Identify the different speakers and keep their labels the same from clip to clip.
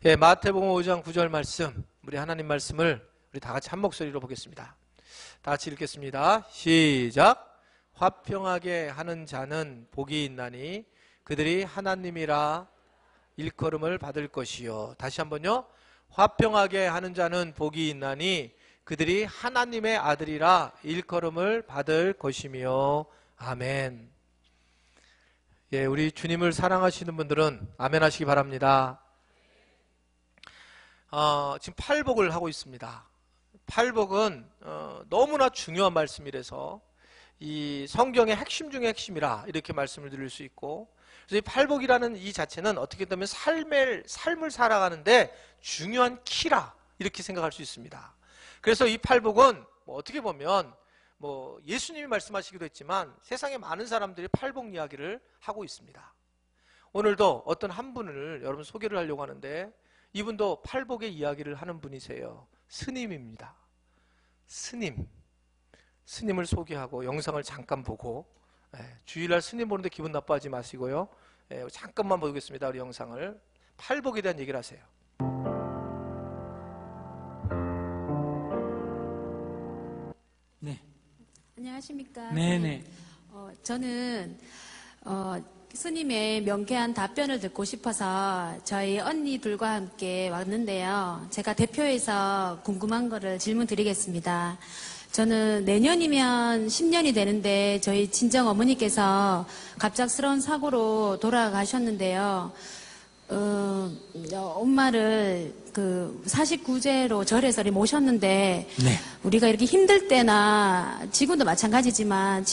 Speaker 1: 예, 마태복음 5장 9절 말씀, 우리 하나님 말씀을 우리 다 같이 한 목소리로 보겠습니다. 다 같이 읽겠습니다. 시작. 화평하게 하는 자는 복이 있나니 그들이 하나님이라 일컬음을 받을 것이요. 다시 한번요. 화평하게 하는 자는 복이 있나니 그들이 하나님의 아들이라 일컬음을 받을 것이며. 아멘. 예, 우리 주님을 사랑하시는 분들은 아멘 하시기 바랍니다. 지금 팔복을 하고 있습니다. 팔복은 너무나 중요한 말씀이라서 이 성경의 핵심 중의 핵심이라 이렇게 말씀을 드릴 수 있고, 그래서 이 팔복이라는 이 자체는 어떻게 보면 삶을 살아가는데 중요한 키라 이렇게 생각할 수 있습니다. 그래서 이 팔복은 어떻게 보면 예수님이 말씀하시기도 했지만 세상에 많은 사람들이 팔복 이야기를 하고 있습니다. 오늘도 어떤 한 분을 여러분 소개를 하려고 하는데, 이분도 팔복의 이야기를 하는 분이세요. 스님입니다. 스님을 소개하고 영상을 잠깐 보고, 주일날 스님 보는데 기분 나빠하지 마시고요. 잠깐만 보겠습니다. 우리 영상을. 팔복에 대한 얘기를 하세요.
Speaker 2: 네.
Speaker 3: 안녕하십니까?
Speaker 2: 네네.
Speaker 3: 저는 스님의 명쾌한 답변을 듣고 싶어서 저희 언니들과 함께 왔는데요. 제가 대표해서 궁금한 거를 질문 드리겠습니다. 저는 내년이면 10년이 되는데 저희 친정 어머니께서 갑작스러운 사고로 돌아가셨는데요. 엄마를 49제로 절에서 모셨는데,
Speaker 2: 네.
Speaker 3: 우리가 이렇게 힘들 때나 지금도 마찬가지지만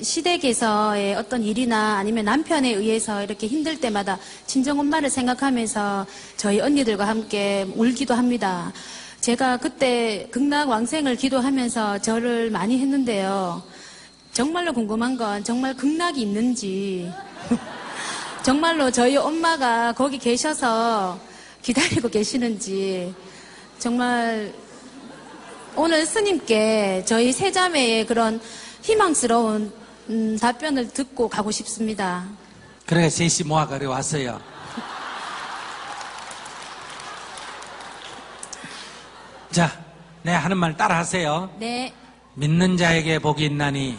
Speaker 3: 시댁에서의 어떤 일이나 아니면 남편에 의해서 이렇게 힘들 때마다 친정 엄마를 생각하면서 저희 언니들과 함께 울기도 합니다. 제가 그때 극락왕생을 기도하면서 절을 많이 했는데요. 정말로 궁금한 건 정말 극락이 있는지 정말로 저희 엄마가 거기 계셔서 기다리고 계시는지, 정말 오늘 스님께 저희 세자매의 그런 희망스러운 답변을 듣고 가고 싶습니다.
Speaker 2: 그래 셋이 모아 그래 왔어요. 자, 내 하는 말 따라 하세요.
Speaker 3: 네.
Speaker 2: 믿는 자에게 복이 있나니,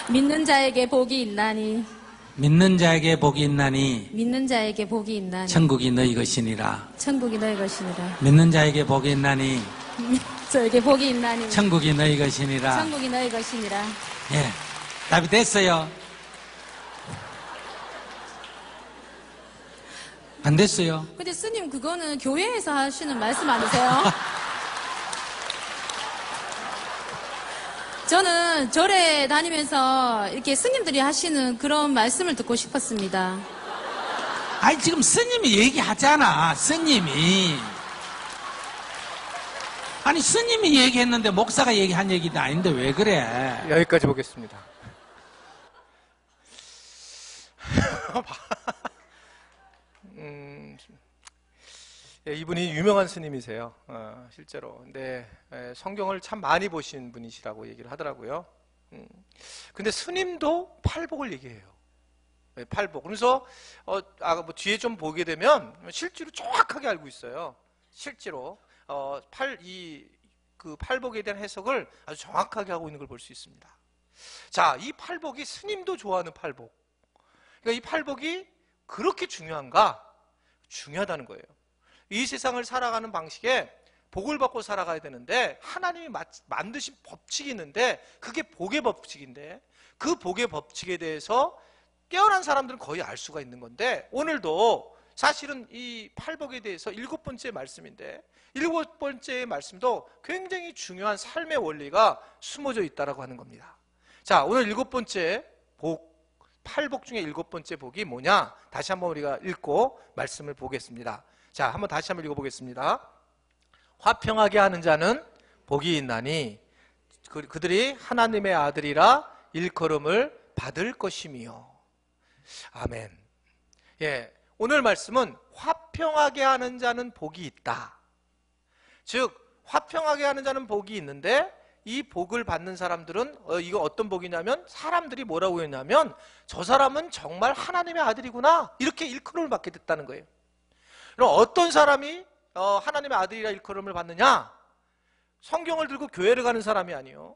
Speaker 3: 믿는 자에게 복이 있나니,
Speaker 2: 믿는 자에게 복이 있나니
Speaker 3: 믿는 자에게 복이 있나니
Speaker 2: 천국이 너희 것이니라.
Speaker 3: 천국이 너희 것이니라.
Speaker 2: 믿는 자에게 복이 있나니
Speaker 3: 저에게 복이 있나니
Speaker 2: 천국이 너희 것이니라.
Speaker 3: 천국이 너희 것이니라.
Speaker 2: 예, 답이 됐어요? 안 됐어요?
Speaker 3: 근데 스님, 그거는 교회에서 하시는 말씀 아니세요? 저는 절에 다니면서 이렇게 스님들이 하시는 그런 말씀을 듣고 싶었습니다.
Speaker 2: 아니 지금 스님이 얘기하잖아. 스님이 얘기했는데 목사가 얘기한 얘기도 아닌데 왜 그래?
Speaker 1: 여기까지 보겠습니다. 이분이 유명한 스님이세요. 실제로. 근데 성경을 참 많이 보신 분이시라고 얘기를 하더라고요. 근데 스님도 팔복을 얘기해요. 팔복. 그래서 뒤에 좀 보게 되면 실제로 정확하게 알고 있어요. 실제로 그 팔복에 대한 해석을 아주 정확하게 하고 있는 걸 볼 수 있습니다. 자, 이 팔복이 스님도 좋아하는 팔복. 그러니까 이 팔복이 그렇게 중요한가? 중요하다는 거예요. 이 세상을 살아가는 방식에 복을 받고 살아가야 되는데, 하나님이 만드신 법칙이 있는데 그게 복의 법칙인데, 그 복의 법칙에 대해서 깨어난 사람들은 거의 알 수가 있는 건데, 오늘도 사실은 이 팔복에 대해서 7번째 말씀인데, 7번째 말씀도 굉장히 중요한 삶의 원리가 숨어져 있다고 하는 겁니다. 자, 오늘 7번째 복, 팔복 중에 7번째 복이 뭐냐? 다시 한번 우리가 읽고 말씀을 보겠습니다. 자, 한번 다시 한번 읽어보겠습니다. 화평하게 하는 자는 복이 있나니 그들이 하나님의 아들이라 일컬음을 받을 것이며. 아멘. 예, 오늘 말씀은 화평하게 하는 자는 복이 있다. 즉, 화평하게 하는 자는 복이 있는데, 이 복을 받는 사람들은 이거 어떤 복이냐면, 사람들이 뭐라고 했냐면 저 사람은 정말 하나님의 아들이구나, 이렇게 일컬음을 받게 됐다는 거예요. 그럼 어떤 사람이 하나님의 아들이라 일컬음을 받느냐? 성경을 들고 교회를 가는 사람이 아니요,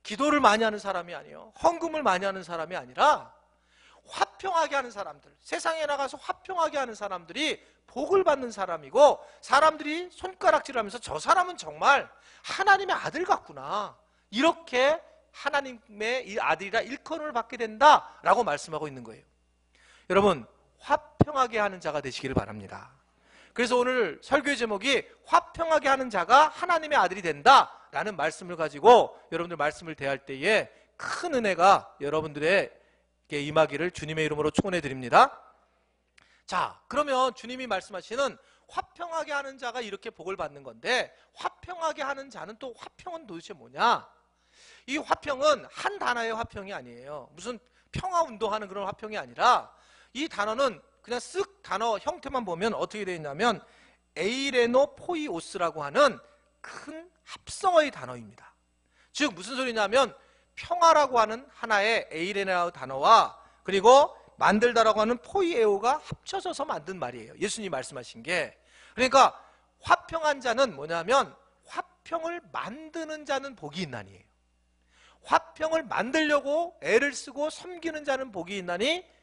Speaker 1: 기도를 많이 하는 사람이 아니요, 헌금을 많이 하는 사람이 아니라 화평하게 하는 사람들, 세상에 나가서 화평하게 하는 사람들이 복을 받는 사람이고, 사람들이 손가락질하면서 저 사람은 정말 하나님의 아들 같구나, 이렇게 하나님의 아들이라 일컬음을 받게 된다라고 말씀하고 있는 거예요. 여러분, 화평하게 하는 자가 되시기를 바랍니다. 그래서 오늘 설교의 제목이 화평하게 하는 자가 하나님의 아들이 된다라는 말씀을 가지고 여러분들 말씀을 대할 때에 큰 은혜가 여러분들에게 임하기를 주님의 이름으로 축원해 드립니다. 자, 그러면 주님이 말씀하시는 화평하게 하는 자가 이렇게 복을 받는 건데, 화평하게 하는 자는 또 화평은 도대체 뭐냐? 이 화평은 한 단어의 화평이 아니에요. 무슨 평화 운동하는 그런 화평이 아니라, 이 단어는 그냥 쓱 단어 형태만 보면 어떻게 되어 있냐면 에이레노 포이오스라고 하는 큰 합성어의 단어입니다. 즉 무슨 소리냐면 평화라고 하는 하나의 에이레노 단어와 그리고 만들다라고 하는 포이에오가 합쳐져서 만든 말이에요. 예수님이 말씀하신 게. 그러니까 화평한 자는 뭐냐면 화평을 만드는 자는 복이 있나니에요. 화평을 만들려고 애를 쓰고 섬기는 자는 복이 있나니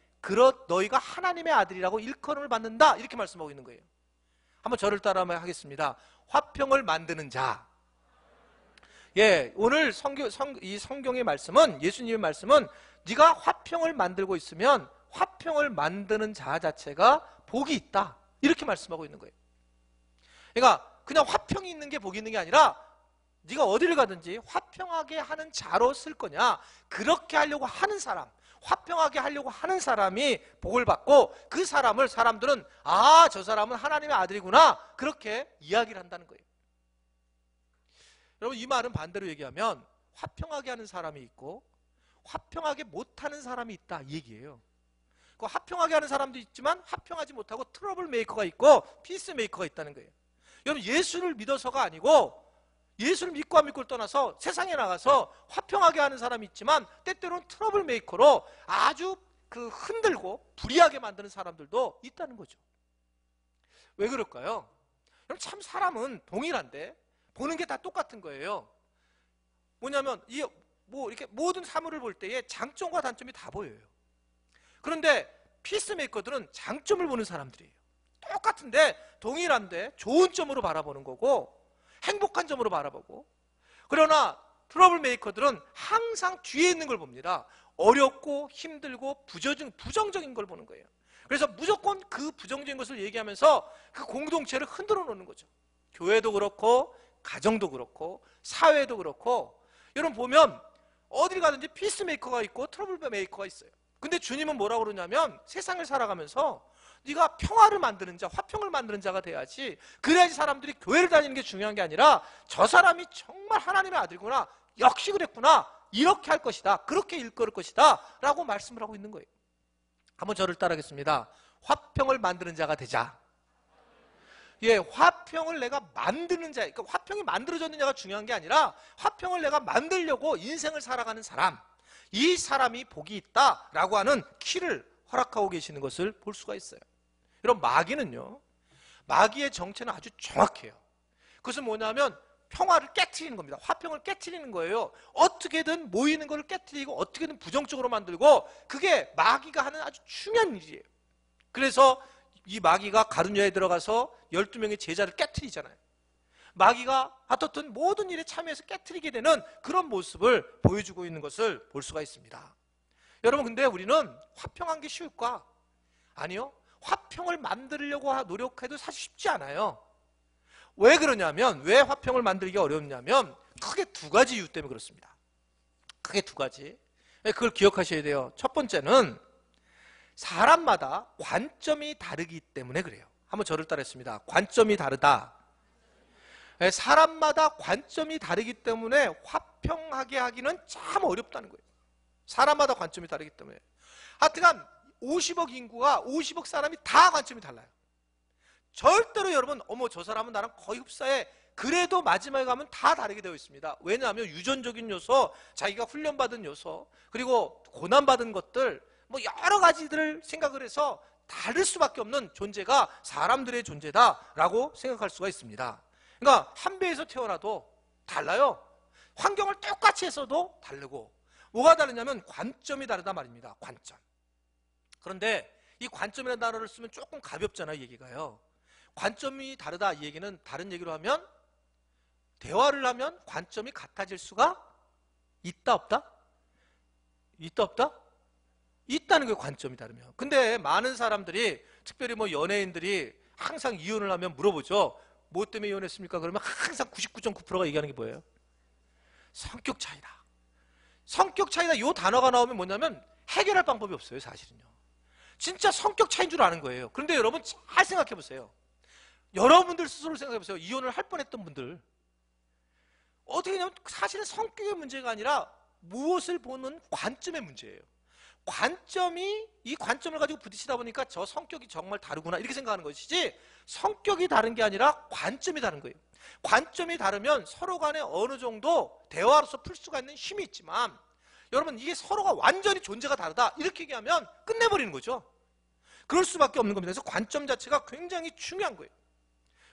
Speaker 1: 너희가 하나님의 아들이라고 일컬음을 받는다, 이렇게 말씀하고 있는 거예요. 한번 저를 따라 하겠습니다. 화평을 만드는 자. 예, 오늘 이 성경의 말씀은, 예수님의 말씀은 네가 화평을 만들고 있으면 화평을 만드는 자 자체가 복이 있다, 이렇게 말씀하고 있는 거예요. 그러니까 그냥 화평이 있는 게 복이 있는 게 아니라 네가 어디를 가든지 화평하게 하는 자로 쓸 거냐, 그렇게 하려고 하는 사람, 화평하게 하려고 하는 사람이 복을 받고, 그 사람들은 아, 저 사람은 하나님의 아들이구나, 그렇게 이야기를 한다는 거예요. 여러분, 이 말은 반대로 얘기하면 화평하게 하는 사람이 있고 화평하게 못하는 사람이 있다, 이 얘기예요. 그 화평하게 하는 사람도 있지만 화평하지 못하고 트러블 메이커가 있고 피스 메이커가 있다는 거예요. 여러분, 예수를 믿어서가 아니고, 예수를 믿고 안 믿고를 떠나서 세상에 나가서 화평하게 하는 사람이 있지만 때때로는 트러블 메이커로 아주 흔들고 불이하게 만드는 사람들도 있다는 거죠. 왜 그럴까요? 여러분, 참 사람은 동일한데 보는 게 다 똑같은 거예요. 뭐냐면 이렇게 모든 사물을 볼 때에 장점과 단점이 다 보여요. 그런데 피스메이커들은 장점을 보는 사람들이에요. 똑같은데 동일한데 좋은 점으로 바라보는 거고 행복한 점으로 바라보고, 그러나 트러블 메이커들은 항상 뒤에 있는 걸 봅니다. 어렵고 힘들고 부정적인 걸 보는 거예요. 그래서 무조건 그 부정적인 것을 얘기하면서 그 공동체를 흔들어 놓는 거죠. 교회도 그렇고 가정도 그렇고 사회도 그렇고. 여러분 보면 어딜 가든지 피스메이커가 있고 트러블 메이커가 있어요. 근데 주님은 뭐라고 그러냐면 세상을 살아가면서 네가 평화를 만드는 자, 화평을 만드는 자가 돼야지, 그래야지 사람들이 교회를 다니는 게 중요한 게 아니라 저 사람이 정말 하나님의 아들이구나, 역시 그랬구나, 이렇게 할 것이다, 그렇게 일컬을 것이다 라고 말씀을 하고 있는 거예요. 한번 저를 따라하겠습니다. 화평을 만드는 자가 되자. 예, 화평을 내가 만드는 자, 그러니까 화평이 만들어졌느냐가 중요한 게 아니라 화평을 내가 만들려고 인생을 살아가는 사람, 이 사람이 복이 있다라고 하는 키를 허락하고 계시는 것을 볼 수가 있어요. 여러분, 마귀는요, 마귀의 정체는 아주 정확해요. 그것은 뭐냐면 평화를 깨트리는 겁니다. 화평을 깨트리는 거예요. 어떻게든 모이는 걸 깨트리고 어떻게든 부정적으로 만들고, 그게 마귀가 하는 아주 중요한 일이에요. 그래서 이 마귀가 가룟유다에 들어가서 12명의 제자를 깨트리잖아요. 마귀가 하여튼 모든 일에 참여해서 깨트리게 되는 그런 모습을 보여주고 있는 것을 볼 수가 있습니다. 여러분, 근데 우리는 화평한 게 쉬울까? 아니요. 화평을 만들려고 노력해도 사실 쉽지 않아요. 왜 그러냐면, 왜 화평을 만들기 어렵냐면 크게 두 가지 이유 때문에 그렇습니다. 크게 두 가지. 그걸 기억하셔야 돼요. 첫 번째는 사람마다 관점이 다르기 때문에 그래요. 한번 저를 따라했습니다. 관점이 다르다. 사람마다 관점이 다르기 때문에 화평하게 하기는 참 어렵다는 거예요. 사람마다 관점이 다르기 때문에. 하여튼간 50억 인구가 50억 사람이 다 관점이 달라요. 절대로 여러분, 어머 저 사람은 나랑 거의 흡사해, 그래도 마지막에 가면 다 다르게 되어 있습니다. 왜냐하면 유전적인 요소, 자기가 훈련받은 요소, 그리고 고난받은 것들, 뭐 여러 가지들을 생각을 해서 다를 수밖에 없는 존재가 사람들의 존재다라고 생각할 수가 있습니다. 그러니까 한 배에서 태어나도 달라요. 환경을 똑같이 했어도 다르고, 뭐가 다르냐면 관점이 다르다 말입니다. 관점. 그런데 이 관점이라는 단어를 쓰면 조금 가볍잖아요, 얘기가요. 관점이 다르다, 이 얘기는 다른 얘기로 하면 대화를 하면 관점이 같아질 수가 있다 없다? 있다 없다? 있다는 게 관점이 다르면. 근데 많은 사람들이, 특별히 뭐 연예인들이 항상 이혼을 하면 물어보죠. 뭐 때문에 이혼했습니까? 그러면 항상 99.9%가 얘기하는 게 뭐예요? 성격 차이다. 성격 차이다, 이 단어가 나오면 뭐냐면 해결할 방법이 없어요, 사실은요. 진짜 성격 차이인 줄 아는 거예요. 그런데 여러분 잘 생각해 보세요. 여러분들 스스로 생각해 보세요. 이혼을 할 뻔했던 분들, 어떻게 되냐면 사실은 성격의 문제가 아니라 무엇을 보는 관점의 문제예요. 관점이, 이 관점을 가지고 부딪히다 보니까 저 성격이 정말 다르구나 이렇게 생각하는 것이지, 성격이 다른 게 아니라 관점이 다른 거예요. 관점이 다르면 서로 간에 어느 정도 대화로서 풀 수가 있는 힘이 있지만, 여러분 이게 서로가 완전히 존재가 다르다 이렇게 얘기하면 끝내버리는 거죠. 그럴 수밖에 없는 겁니다. 그래서 관점 자체가 굉장히 중요한 거예요.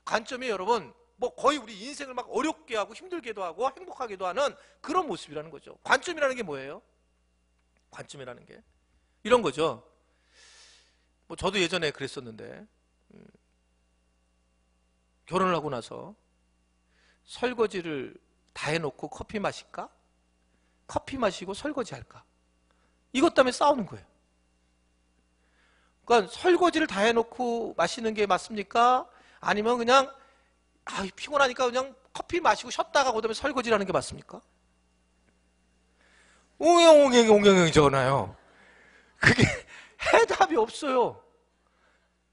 Speaker 1: 관점이 여러분 뭐 거의 우리 인생을 막 어렵게 하고 힘들게도 하고 행복하게도 하는 그런 모습이라는 거죠. 관점이라는 게 뭐예요? 관점이라는 게 이런 거죠. 뭐 저도 예전에 그랬었는데, 결혼을 하고 나서 설거지를 다 해놓고 커피 마실까? 커피 마시고 설거지 할까? 이것 때문에 싸우는 거예요. 그러니까 설거지를 다 해놓고 마시는 게 맞습니까? 아니면 그냥 피곤하니까 그냥 커피 마시고 쉬었다가 그다음에 설거지를 하는 게 맞습니까? 옹행옹행옹행옹행 저거나요. 그게 해답이 없어요.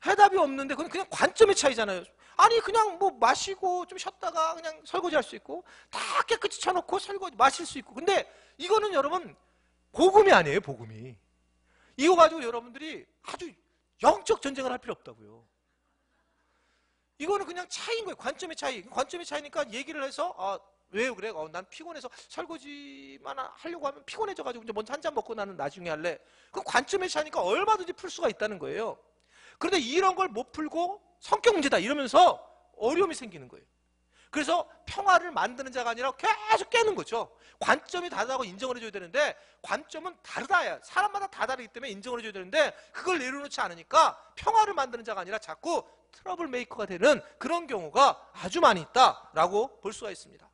Speaker 1: 해답이 없는데 그건 그냥 관점의 차이잖아요. 아니 그냥 뭐 마시고 좀 쉬었다가 그냥 설거지 할 수 있고, 다 깨끗이 쳐놓고 설거지 마실 수 있고. 근데 이거는 여러분 복음이 아니에요, 복음이. 이거 가지고 여러분들이 아주 영적 전쟁을 할 필요 없다고요. 이거는 그냥 차이인 거예요. 관점의 차이. 관점의 차이니까 얘기를 해서 왜요? 그래? 난 피곤해서 설거지만 하려고 하면 피곤해져가지고 이제 먼저 한 잔 먹고 나는 나중에 할래. 그 관점의 차이니까 얼마든지 풀 수가 있다는 거예요. 그런데 이런 걸 못 풀고 성격 문제다 이러면서 어려움이 생기는 거예요. 그래서 평화를 만드는 자가 아니라 계속 깨는 거죠. 관점이 다르다고 인정을 해줘야 되는데, 관점은 다르다. 사람마다 다 다르기 때문에 인정을 해줘야 되는데, 그걸 내려놓지 않으니까 평화를 만드는 자가 아니라 자꾸 트러블 메이커가 되는 그런 경우가 아주 많이 있다라고 볼 수가 있습니다.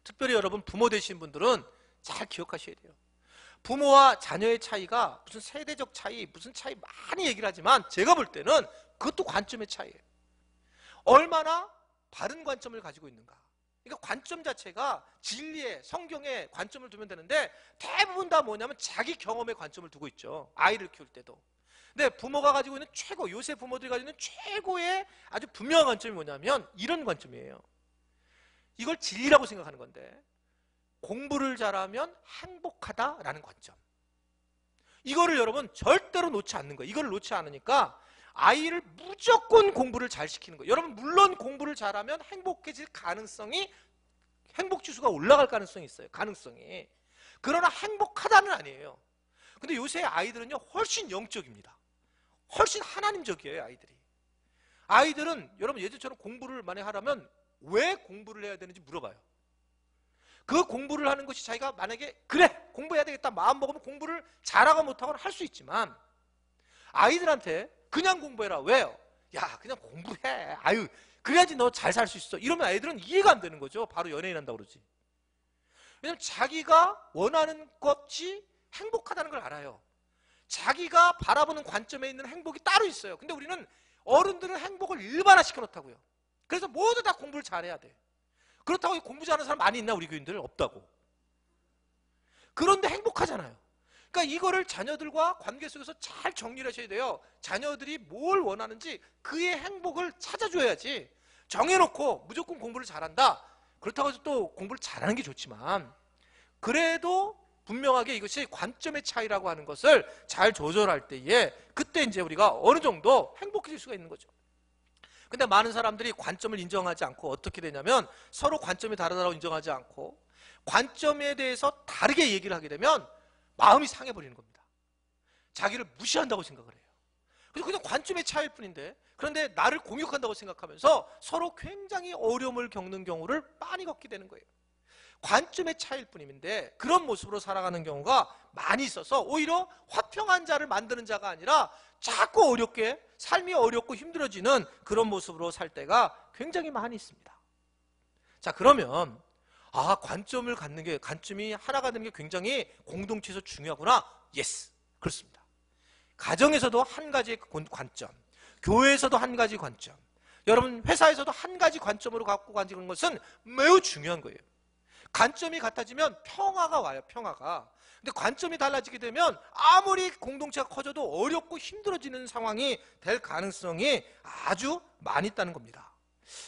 Speaker 1: 특별히 여러분 부모 되신 분들은 잘 기억하셔야 돼요. 부모와 자녀의 차이가 무슨 세대적 차이, 무슨 차이 많이 얘기를 하지만 제가 볼 때는 그것도 관점의 차이예요. 얼마나 바른 관점을 가지고 있는가. 그러니까 관점 자체가 진리의, 성경에 관점을 두면 되는데, 대부분 다 뭐냐면 자기 경험에 관점을 두고 있죠. 아이를 키울 때도. 근데 부모가 가지고 있는 최고, 요새 부모들이 가지고 있는 최고의 아주 분명한 관점이 뭐냐면 이런 관점이에요. 이걸 진리라고 생각하는 건데, 공부를 잘하면 행복하다라는 관점. 이거를 여러분 절대로 놓지 않는 거예요. 이걸 놓지 않으니까 아이를 무조건 공부를 잘 시키는 거예요. 여러분 물론 공부를 잘하면 행복해질 가능성이, 행복지수가 올라갈 가능성이 있어요. 가능성이. 그러나 행복하다는 아니에요. 근데 요새 아이들은요 훨씬 영적입니다. 훨씬 하나님적이에요. 아이들은 여러분 예전처럼 공부를 만약 하려면 왜 공부를 해야 되는지 물어봐요. 그 공부를 하는 것이 자기가 만약에 그래 공부해야 되겠다 마음 먹으면 공부를 잘하고 못하고는 할 수 있지만, 아이들한테 그냥 공부해라. 왜요? 야 그냥 공부해. 아유 그래야지 너 잘 살 수 있어. 이러면 아이들은 이해가 안 되는 거죠. 바로 연예인 한다고 그러지. 왜냐면 자기가 원하는 것이 행복하다는 걸 알아요. 자기가 바라보는 관점에 있는 행복이 따로 있어요. 근데 우리는 어른들은 행복을 일반화시켜 놓다고요. 그래서 모두 다 공부를 잘해야 돼. 그렇다고 공부 잘하는 사람 많이 있나? 우리 교인들 없다고. 그런데 행복하잖아요. 그러니까 이거를 자녀들과 관계 속에서 잘 정리를 하셔야 돼요. 자녀들이 뭘 원하는지 그의 행복을 찾아줘야지, 정해놓고 무조건 공부를 잘한다, 그렇다고 해서 또 공부를 잘하는 게 좋지만, 그래도 분명하게 이것이 관점의 차이라고 하는 것을 잘 조절할 때에 그때 이제 우리가 어느 정도 행복해질 수가 있는 거죠. 근데 많은 사람들이 관점을 인정하지 않고 어떻게 되냐면, 서로 관점이 다르다고 인정하지 않고 관점에 대해서 다르게 얘기를 하게 되면 마음이 상해버리는 겁니다. 자기를 무시한다고 생각을 해요. 그래서 그냥 관점의 차이일 뿐인데, 그런데 나를 공격한다고 생각하면서 서로 굉장히 어려움을 겪는 경우를 많이 겪게 되는 거예요. 관점의 차이일 뿐인데 그런 모습으로 살아가는 경우가 많이 있어서 오히려 화평한 자를 만드는 자가 아니라 자꾸 어렵게, 삶이 어렵고 힘들어지는 그런 모습으로 살 때가 굉장히 많이 있습니다. 자, 그러면 관점을 갖는 게, 관점이 하나가 되는 게 굉장히 공동체에서 중요하구나. 예스, 그렇습니다. 가정에서도 한 가지 관점, 교회에서도 한 가지 관점, 여러분 회사에서도 한 가지 관점으로 갖고 가지는 것은 매우 중요한 거예요. 관점이 같아지면 평화가 와요, 평화가. 근데 관점이 달라지게 되면 아무리 공동체가 커져도 어렵고 힘들어지는 상황이 될 가능성이 아주 많이 있다는 겁니다.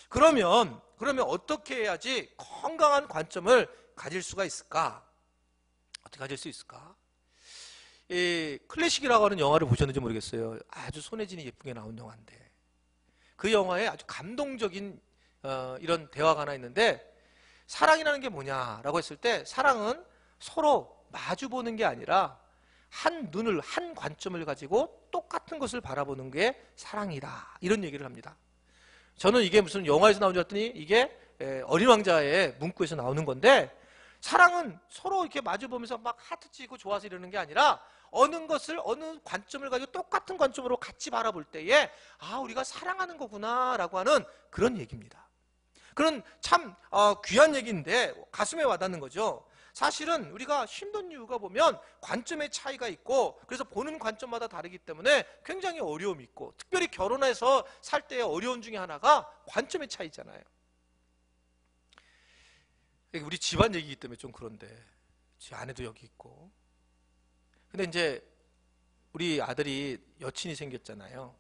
Speaker 1: 그러면 어떻게 해야지 건강한 관점을 가질 수가 있을까? 어떻게 가질 수 있을까? 이 클래식이라고 하는 영화를 보셨는지 모르겠어요. 아주 손예진이 예쁘게 나온 영화인데, 그 영화에 아주 감동적인 이런 대화가 하나 있는데, 사랑이라는 게 뭐냐라고 했을 때, 사랑은 서로 마주보는 게 아니라 한 눈을, 한 관점을 가지고 똑같은 것을 바라보는 게 사랑이다, 이런 얘기를 합니다. 저는 이게 무슨 영화에서 나온 줄 알았더니 이게 어린 왕자의 문구에서 나오는 건데, 사랑은 서로 이렇게 마주보면서 막 하트 치고 좋아서 이러는 게 아니라 어느 것을, 어느 관점을 가지고 똑같은 관점으로 같이 바라볼 때에 우리가 사랑하는 거구나 라고 하는 그런 얘기입니다. 그런 참 귀한 얘기인데 가슴에 와닿는 거죠. 사실은 우리가 힘든 이유가 보면 관점의 차이가 있고, 그래서 보는 관점마다 다르기 때문에 굉장히 어려움이 있고, 특별히 결혼해서 살 때의 어려움 중에 하나가 관점의 차이잖아요. 우리 집안 얘기이기 때문에 좀 그런데, 제 아내도 여기 있고, 근데 이제 우리 아들이 여친이 생겼잖아요.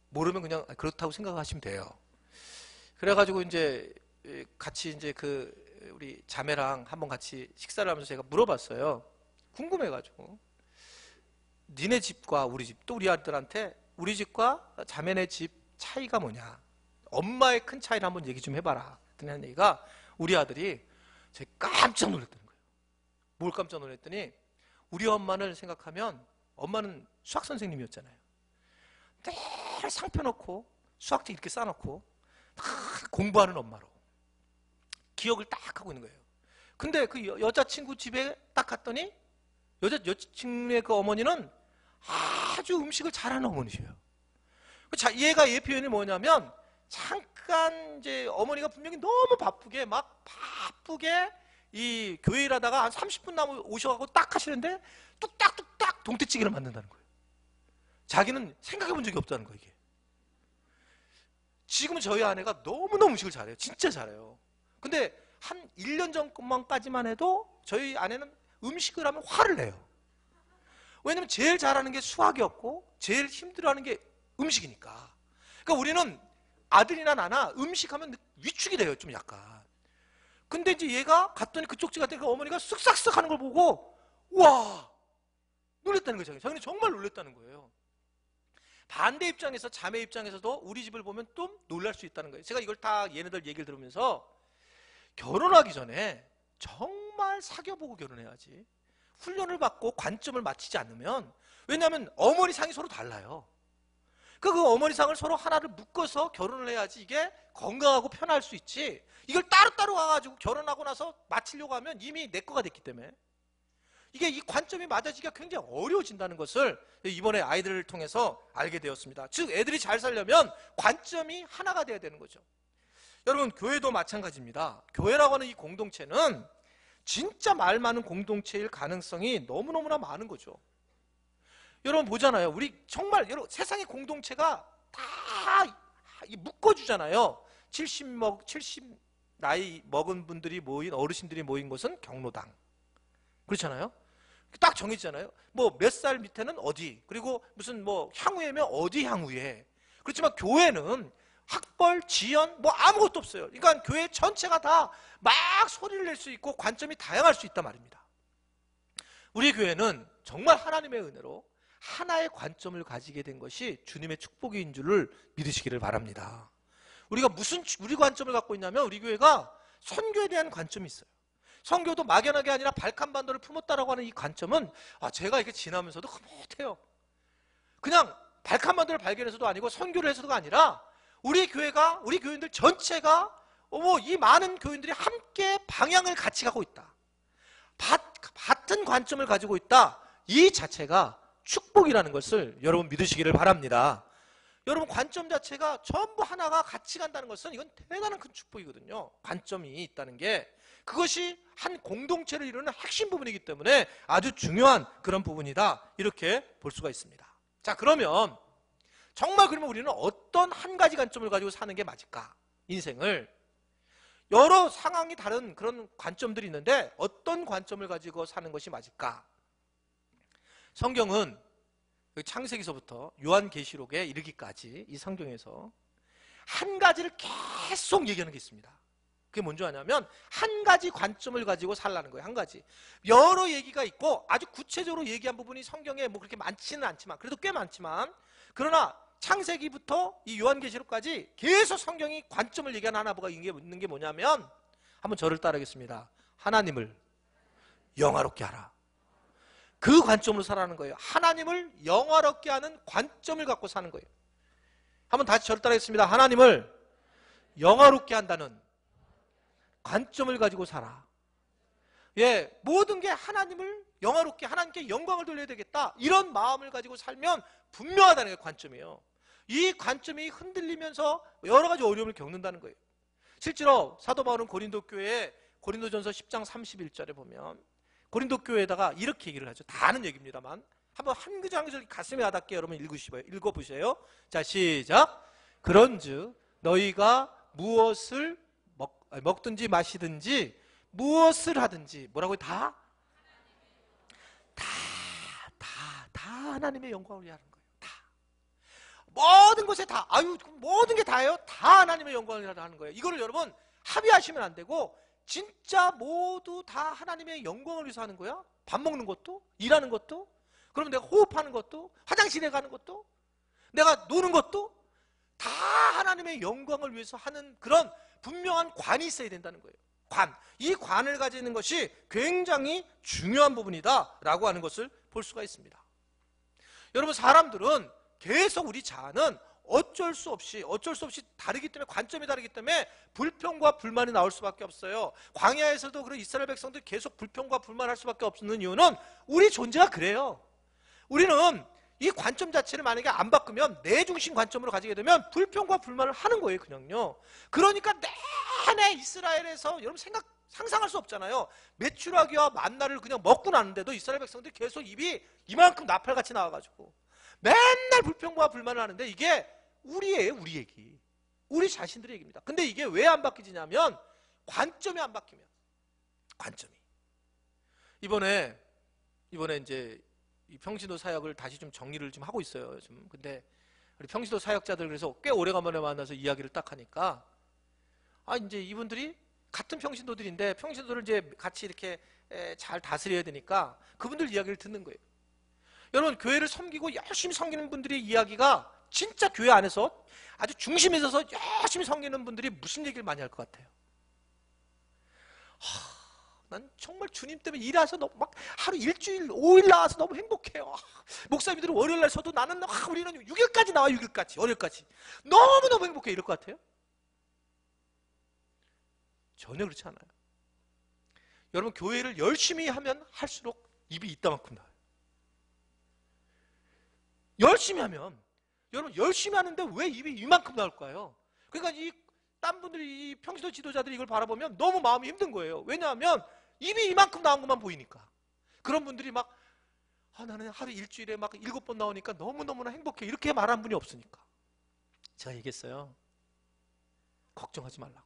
Speaker 1: 모르면 그냥 그렇다고 생각하시면 돼요. 그래가지고 이제 같이 이제 우리 자매랑 한번 같이 식사를 하면서 제가 물어봤어요. 궁금해가지고. 니네 집과 우리 집, 또 우리 아들한테 우리 집과 자매네 집 차이가 뭐냐, 엄마의 큰 차이를 한번 얘기 좀 해봐라 그랬더니 하는 얘기가, 우리 아들이 제가 깜짝 놀랐다는 거예요. 뭘 깜짝 놀랐더니, 우리 엄마를 생각하면 엄마는 수학 선생님이었잖아요. 늘 상 펴놓고 수학책 이렇게 쌓아놓고 다 공부하는 엄마로 기억을 딱 하고 있는 거예요. 근데 그 여자친구 집에 딱 갔더니 여자친구의 그 어머니는 아주 음식을 잘하는 어머니세요. 얘가 얘 표현이 뭐냐면, 잠깐 이제 어머니가 분명히 너무 바쁘게 이 교회 일하다가 한 30분 남으면 오셔가지고 딱 하시는데 뚝딱뚝딱 동태찌개를 만든다는 거예요. 자기는 생각해 본 적이 없다는 거예요, 이게. 지금은 저희 아내가 너무너무 음식을 잘해요. 진짜 잘해요. 근데 한 1년 전까지만 해도 저희 아내는 음식을 하면 화를 내요. 왜냐면 제일 잘하는 게 수학이었고 제일 힘들어하는 게 음식이니까. 그러니까 우리는, 아들이나 나나 음식하면 위축이 돼요, 좀 약간. 근데 이제 얘가 갔더니 그쪽 집 갔더니 그 어머니가 쓱싹쓱 하는 걸 보고, 와, 놀랬다는 거예요. 자기는 정말 놀랬다는 거예요. 반대 입장에서, 자매 입장에서도 우리 집을 보면 또 놀랄 수 있다는 거예요. 제가 이걸 다 얘네들 얘기를 들으면서, 결혼하기 전에 정말 사귀어보고 결혼해야지. 훈련을 받고 관점을 맞추지 않으면, 왜냐하면 어머니 상이 서로 달라요. 그 어머니 상을 서로 하나를 묶어서 결혼을 해야지 이게 건강하고 편할 수 있지, 이걸 따로따로 와가지고 결혼하고 나서 맞추려고 하면 이미 내 거가 됐기 때문에 이게, 이 관점이 맞아지기가 굉장히 어려워진다는 것을 이번에 아이들을 통해서 알게 되었습니다. 즉, 애들이 잘 살려면 관점이 하나가 돼야 되는 거죠. 여러분, 교회도 마찬가지입니다. 교회라고 하는 이 공동체는 진짜 말 많은 공동체일 가능성이 너무너무나 많은 거죠. 여러분 보잖아요. 우리 정말 세상의 공동체가 다 묶어주잖아요. 70 나이 먹은 분들이 모인, 어르신들이 모인 곳은 경로당. 그렇잖아요. 딱 정해지잖아요. 뭐 몇 살 밑에는 어디, 그리고 무슨 뭐 향후회면 어디 향후회. 그렇지만 교회는 학벌, 지연 뭐 아무것도 없어요. 그러니까 교회 전체가 다 막 소리를 낼 수 있고 관점이 다양할 수 있단 말입니다. 우리 교회는 정말 하나님의 은혜로 하나의 관점을 가지게 된 것이 주님의 축복인 줄을 믿으시기를 바랍니다. 우리가 무슨 우리 관점을 갖고 있냐면, 우리 교회가 선교에 대한 관점이 있어요. 선교도 막연하게 아니라 발칸반도를 품었다라고 하는 이 관점은 제가 이렇게 지나면서도 흐뭇해요. 그냥 발칸만들을 발견해서도 아니고 선교를 해서도가 아니라 우리 교회가, 우리 교인들 전체가 이 많은 교인들이 함께 방향을 같이 가고 있다. 같은 관점을 가지고 있다. 이 자체가 축복이라는 것을 여러분 믿으시기를 바랍니다. 여러분 관점 자체가 전부 하나가 같이 간다는 것은 이건 대단한 큰 축복이거든요. 관점이 있다는 게 그것이 한 공동체를 이루는 핵심 부분이기 때문에 아주 중요한 그런 부분이다. 이렇게 볼 수가 있습니다. 자, 그러면 정말 그러면 우리는 어떤 한 가지 관점을 가지고 사는 게 맞을까? 인생을 여러 상황이 다른 그런 관점들이 있는데 어떤 관점을 가지고 사는 것이 맞을까? 성경은 창세기서부터 요한계시록에 이르기까지 이 성경에서 한 가지를 계속 얘기하는 게 있습니다. 그게 뭔지 아냐면 한 가지 관점을 가지고 살라는 거예요. 한 가지. 여러 얘기가 있고 아주 구체적으로 얘기한 부분이 성경에 뭐 그렇게 많지는 않지만 그래도 꽤 많지만 그러나 창세기부터 이 요한계시록까지 계속 성경이 관점을 얘기하는 하나가 있는 게 뭐냐면 한번 저를 따르겠습니다. 하나님을 영화롭게 하라. 그 관점으로 살아가는 거예요. 하나님을 영화롭게 하는 관점을 갖고 사는 거예요. 한번 다시 저를 따르겠습니다. 하나님을 영화롭게 한다는 관점을 가지고 살아. 예, 모든 게 하나님을 영화롭게 하나님께 영광을 돌려야 되겠다. 이런 마음을 가지고 살면 분명하다는 게 관점이에요. 이 관점이 흔들리면서 여러 가지 어려움을 겪는다는 거예요. 실제로 사도 바울은 고린도 교회에 고린도전서 10장 31절에 보면 고린도 교회에다가 이렇게 얘기를 하죠. 다 아는 얘기입니다만 한번 한 구절 한 구절 가슴에 와닿게 여러분 읽어보세요. 자, 시작. 그런즉 너희가 무엇을 먹든지 마시든지 무엇을 하든지 뭐라고요? 다 하나님의 영광을 위하는 거예요. 다. 모든 것에 다. 모든 게 다예요? 다 하나님의 영광을 위하는 거예요. 이거를 여러분 합의하시면 안 되고 진짜 모두 다 하나님의 영광을 위해서 하는 거야? 밥 먹는 것도? 일하는 것도? 그러면 내가 호흡하는 것도? 화장실에 가는 것도? 내가 노는 것도? 다 하나님의 영광을 위해서 하는 그런 분명한 관이 있어야 된다는 거예요. 관. 이 관을 가지는 것이 굉장히 중요한 부분이다 라고 하는 것을 볼 수가 있습니다. 여러분 사람들은 계속 우리 자아는 어쩔 수 없이 다르기 때문에 관점이 다르기 때문에 불평과 불만이 나올 수밖에 없어요. 광야에서도 그런 이스라엘 백성들이 계속 불평과 불만할 수밖에 없는 이유는 우리 존재가 그래요. 우리는 이 관점 자체를 만약에 안 바꾸면 내 중심 관점으로 가지게 되면 불평과 불만을 하는 거예요. 그냥요. 그러니까 내내 이스라엘에서 여러분 상상할 수 없잖아요. 메추라기와 만나를 그냥 먹고 나는데도 이스라엘 백성들이 계속 입이 이만큼 나팔같이 나와가지고 맨날 불평과 불만을 하는데 이게 우리예요. 우리 얘기. 우리 자신들의 얘기입니다. 근데 이게 왜 안 바뀌지냐면 관점이 안 바뀌면. 관점이. 이번에 이제 이 평신도 사역을 다시 좀 정리를 좀 하고 있어요. 좀. 근데 우리 평신도 사역자들 그래서 꽤 오래간만에 만나서 이야기를 딱 하니까 이제 이분들이 같은 평신도들인데 평신도를 이제 같이 이렇게 잘 다스려야 되니까 그분들 이야기를 듣는 거예요. 여러분 교회를 섬기고 열심히 섬기는 분들의 이야기가 진짜 교회 안에서 아주 중심에 서서 열심히 섬기는 분들이 무슨 얘기를 많이 할 것 같아요? 난 정말 주님 때문에 일해서 너무 막 하루 일주일 5일 나와서 너무 행복해요. 목사님들은 월요일 날 서도 나는 우리는 6일까지 나와 6일까지 월요일까지 너무너무 행복해 이럴 것 같아요? 전혀 그렇지 않아요. 여러분 교회를 열심히 하면 할수록 입이 이따만큼 나와요. 열심히 하면 여러분 열심히 하는데 왜 입이 이만큼 나올까요? 그러니까 딴 분들이 이 평신도 지도자들이 이걸 바라보면 너무 마음이 힘든 거예요. 왜냐하면 입이 이만큼 나온 것만 보이니까. 그런 분들이 막 나는 하루 일주일에 막 7번 나오니까 너무너무나 행복해 이렇게 말하는 분이 없으니까 제가 얘기했어요. 걱정하지 말라고.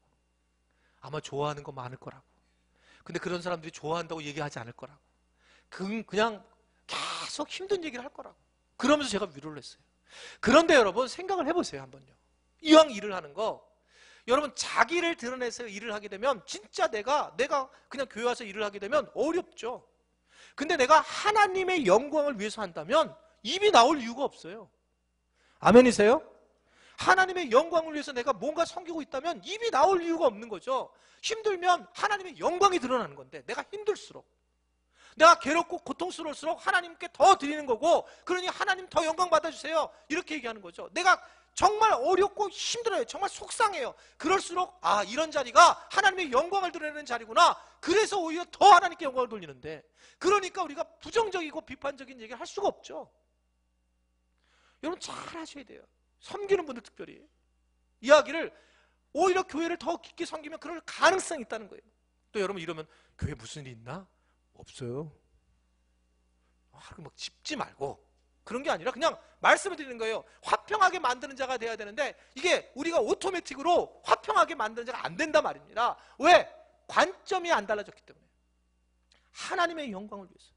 Speaker 1: 아마 좋아하는 거 많을 거라고. 근데 그런 사람들이 좋아한다고 얘기하지 않을 거라고. 그냥 계속 힘든 얘기를 할 거라고. 그러면서 제가 위로를 했어요. 그런데 여러분 생각을 해보세요. 한번요. 이왕 일을 하는 거 여러분 자기를 드러내서 일을 하게 되면 진짜 내가 그냥 교회 와서 일을 하게 되면 어렵죠. 근데 내가 하나님의 영광을 위해서 한다면 입이 나올 이유가 없어요. 아멘이세요? 하나님의 영광을 위해서 내가 뭔가 섬기고 있다면 입이 나올 이유가 없는 거죠. 힘들면 하나님의 영광이 드러나는 건데 내가 힘들수록 내가 괴롭고 고통스러울수록 하나님께 더 드리는 거고, 그러니 하나님 더 영광 받아주세요. 이렇게 얘기하는 거죠. 내가 정말 어렵고 힘들어요. 정말 속상해요. 그럴수록 이런 자리가 하나님의 영광을 드러내는 자리구나. 그래서 오히려 더 하나님께 영광을 돌리는데, 그러니까 우리가 부정적이고 비판적인 얘기를 할 수가 없죠. 여러분 잘 하셔야 돼요. 섬기는 분들 특별히 이야기를, 오히려 교회를 더 깊게 섬기면 그럴 가능성이 있다는 거예요. 또 여러분 이러면 교회 무슨 일 있나? 없어요. 막 짚지 말고, 그런 게 아니라 그냥 말씀을 드리는 거예요. 화평하게 만드는 자가 돼야 되는데, 이게 우리가 오토매틱으로 화평하게 만드는 자가 안 된단 말입니다. 왜? 관점이 안 달라졌기 때문에. 하나님의 영광을 위해서.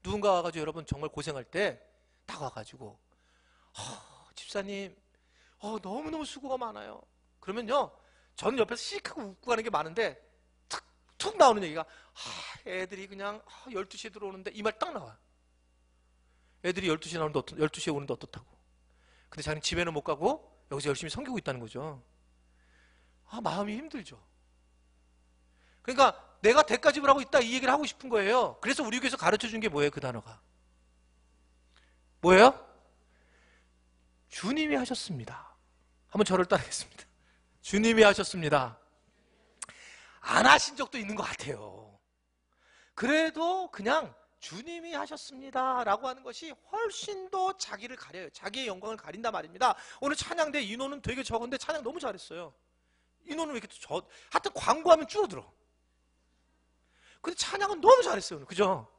Speaker 1: 누군가 와가지고 여러분 정말 고생할 때 딱 와가지고 집사님 너무너무 수고가 많아요. 그러면요, 저는 옆에서 씩하고 웃고 가는 게 많은데 툭 나오는 얘기가 애들이 그냥 12시에 들어오는데, 이 말 딱 나와요. 애들이 12시에 나오는데 12시에 오는데 어떻다고. 근데 자기는 집에는 못 가고 여기서 열심히 섬기고 있다는 거죠. 마음이 힘들죠. 그러니까 내가 대가집을 하고 있다, 이 얘기를 하고 싶은 거예요. 그래서 우리 교회에서 가르쳐준 게 뭐예요? 그 단어가 뭐예요? 주님이 하셨습니다. 한번 저를 따르겠습니다. 주님이 하셨습니다. 안 하신 적도 있는 것 같아요. 그래도 그냥 주님이 하셨습니다 라고 하는 것이 훨씬 더 자기를 가려요. 자기의 영광을 가린단 말입니다. 오늘 찬양대 인원은 되게 적은데 찬양 너무 잘했어요. 인원은 왜 이렇게 하여튼 광고하면 줄어들어. 근데 찬양은 너무 잘했어요, 오늘. 그죠?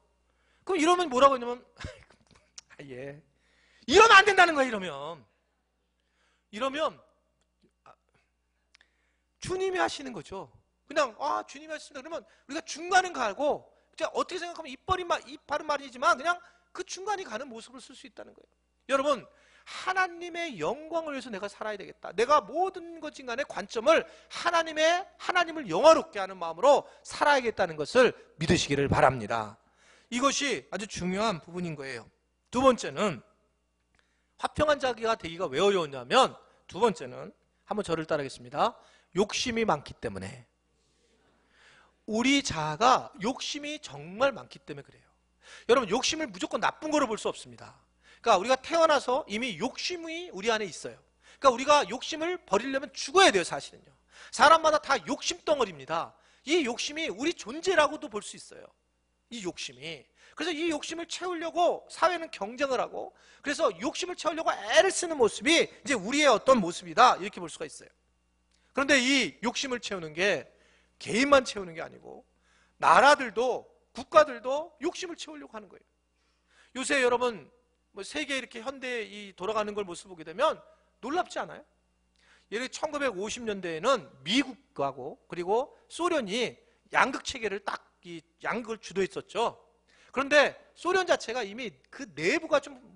Speaker 1: 그럼 이러면 뭐라고 했냐면 이러면 안 된다는 거야. 이러면 주님이 하시는 거죠. 그냥 주님이 하십니다. 그러면 우리가 중간은 가고, 어떻게 생각하면 입 바른 말이지만 그냥 그 중간이 가는 모습을 쓸 수 있다는 거예요. 여러분, 하나님의 영광을 위해서 내가 살아야 되겠다. 내가 모든 것인 간의 관점을 하나님을 영화롭게 하는 마음으로 살아야겠다는 것을 믿으시기를 바랍니다. 이것이 아주 중요한 부분인 거예요. 두 번째는, 화평한 자가 되기가 왜 어려웠냐면, 두 번째는, 한번 저를 따르겠습니다. 욕심이 많기 때문에. 우리 자아가 욕심이 정말 많기 때문에 그래요. 여러분, 욕심을 무조건 나쁜 거로 볼 수 없습니다. 그러니까 우리가 태어나서 이미 욕심이 우리 안에 있어요. 그러니까 우리가 욕심을 버리려면 죽어야 돼요, 사실은요. 사람마다 다 욕심 덩어리입니다. 이 욕심이 우리 존재라고도 볼 수 있어요. 이 욕심이. 그래서 이 욕심을 채우려고 사회는 경쟁을 하고, 그래서 욕심을 채우려고 애를 쓰는 모습이 이제 우리의 어떤 모습이다, 이렇게 볼 수가 있어요. 그런데 이 욕심을 채우는 게 개인만 채우는 게 아니고, 나라들도, 국가들도 욕심을 채우려고 하는 거예요. 요새 여러분 세계 이렇게 현대 돌아가는 걸 모습 보게 되면 놀랍지 않아요? 예를 들어 1950년대에는 미국하고 그리고 소련이 양극 체계를 이 양극을 주도했었죠. 그런데 소련 자체가 이미 그 내부가 좀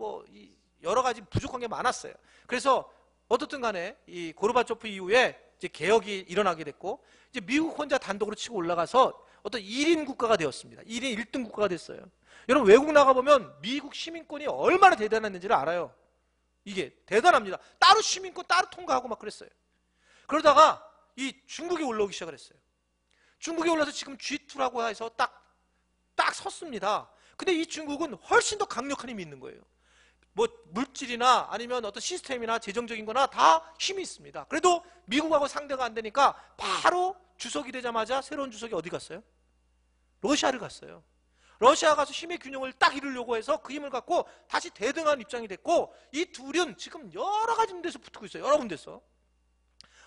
Speaker 1: 여러 가지 부족한 게 많았어요. 그래서 어떻든 간에 이 고르바초프 이후에 이제 개혁이 일어나게 됐고, 이제 미국 혼자 단독으로 치고 올라가서 어떤 1인 국가가 되었습니다. 1인 1등 국가가 됐어요. 여러분, 외국 나가보면 미국 시민권이 얼마나 대단했는지를 알아요. 이게 대단합니다. 따로 시민권 따로 통과하고 막 그랬어요. 그러다가 이 중국이 올라오기 시작을 했어요. 중국이 올라서 지금 G2라고 해서 딱 섰습니다. 근데 이 중국은 훨씬 더 강력한 힘이 있는 거예요. 물질이나 아니면 어떤 시스템이나 재정적인 거나 다 힘이 있습니다. 그래도 미국하고 상대가 안 되니까 바로 주석이 되자마자 새로운 주석이 어디 갔어요? 러시아를 갔어요. 러시아 가서 힘의 균형을 딱 이루려고 해서 그 힘을 갖고 다시 대등한 입장이 됐고, 이 둘은 지금 여러 가지 데서 붙고 있어요. 여러 군데서.